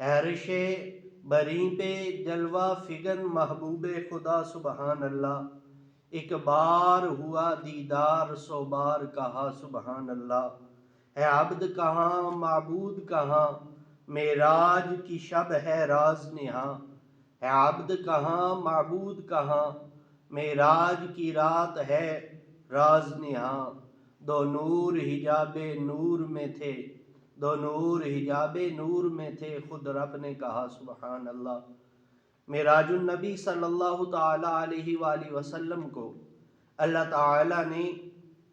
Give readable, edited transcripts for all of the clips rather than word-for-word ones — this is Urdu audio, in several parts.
حیرش بری پہ جلوہ فگن محبوب خدا سبحان اللہ، ایک بار ہوا دیدار 100 بار کہا سبحان اللہ۔ ہے عبد کہاں معبود کہاں، معراج کی شب ہے راز نہاں۔ ہے عبد کہاں معبود کہاں، معراج کی رات ہے راز نہاں۔ دو نور حجاب نور میں تھے، دو نور حجاب نور میں تھے، خود رب نے کہا سبحان اللہ۔ معراج النبی صلی اللہ تعالی علیہ وآلہ وسلم کو اللہ تعالی نے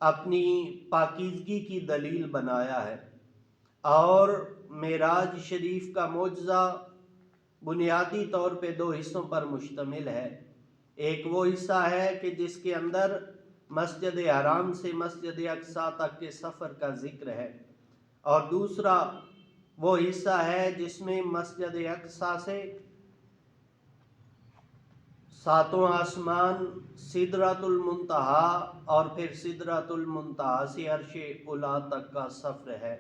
اپنی پاکیزگی کی دلیل بنایا ہے، اور معراج شریف کا معجزہ بنیادی طور پہ 2 حصوں پر مشتمل ہے۔ ایک وہ حصہ ہے کہ جس کے اندر مسجد حرام سے مسجد اقصیٰ تک کے سفر کا ذکر ہے، اور دوسرا وہ حصہ ہے جس میں مسجد اقصیٰ سے 7واں آسمان، سدرۃ المنتہا، اور پھر سدرۃ المنتہا سے عرش اولی تک کا سفر ہے۔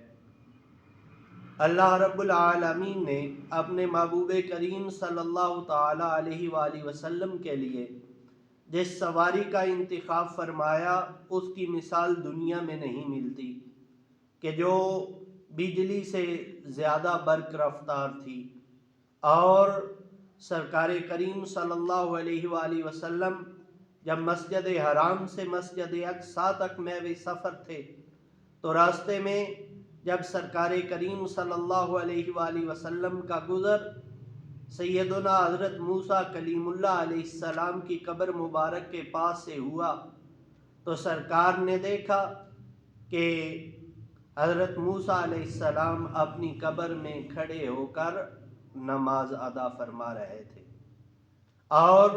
اللہ رب العالمین نے اپنے محبوب کریم صلی اللہ تعالی علیہ وآلہ وسلم کے لیے جس سواری کا انتخاب فرمایا، اس کی مثال دنیا میں نہیں ملتی، کہ جو بجلی سے زیادہ برق رفتار تھی، اور سرکار کریم صلی اللہ علیہ وآلہ وسلم جب مسجد حرام سے مسجد اقصیٰ تک محو سفر تھے، تو راستے میں جب سرکار کریم صلی اللہ علیہ وآلہ وسلم کا گزر سیدنا حضرت موسیٰ کلیم اللہ علیہ السلام کی قبر مبارک کے پاس سے ہوا، تو سرکار نے دیکھا کہ حضرت موسیٰ علیہ السلام اپنی قبر میں کھڑے ہو کر نماز ادا فرما رہے تھے۔ اور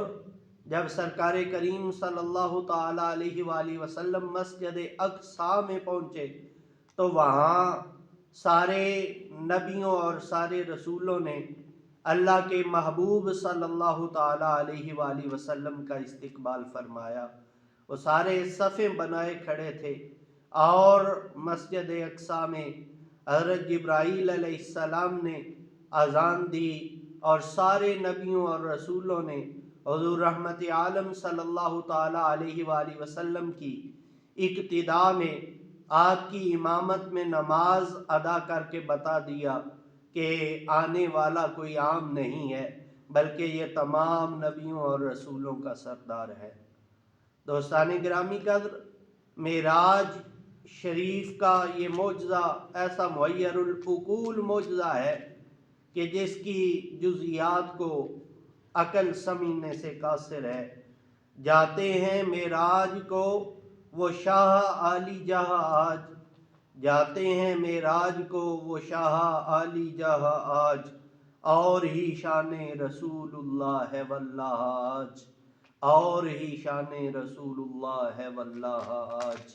جب سرکار کریم صلی اللہ تعالی علیہ وآلہ وسلم مسجد اقصیٰ میں پہنچے، تو وہاں سارے نبیوں اور سارے رسولوں نے اللہ کے محبوب صلی اللہ تعالی علیہ وآلہ وسلم کا استقبال فرمایا۔ وہ سارے صفیں بنائے کھڑے تھے، اور مسجد اقصیٰ میں حضرت جبرائیل علیہ السلام نے اذان دی، اور سارے نبیوں اور رسولوں نے حضور رحمت عالم صلی اللہ تعالی علیہ وآلہ وسلم کی اقتداء میں آپ کی امامت میں نماز ادا کر کے بتا دیا کہ آنے والا کوئی عام نہیں ہے، بلکہ یہ تمام نبیوں اور رسولوں کا سردار ہے۔ دوستان گرامی قدر، معراج شریف کا یہ معجزہ ایسا معیر العقول معجزہ ہے کہ جس کی جزیات کو عقل سمجھنے سے قاصر ہے۔ جاتے ہیں معراج کو وہ شاہ عالی جہاں آج، جاتے ہیں معراج کو وہ شاہ عالی جہاں آج، اور ہی شان رسول اللہ ہے واللہ آج، اور ہی شان رسول اللہ ہے واللہ آج۔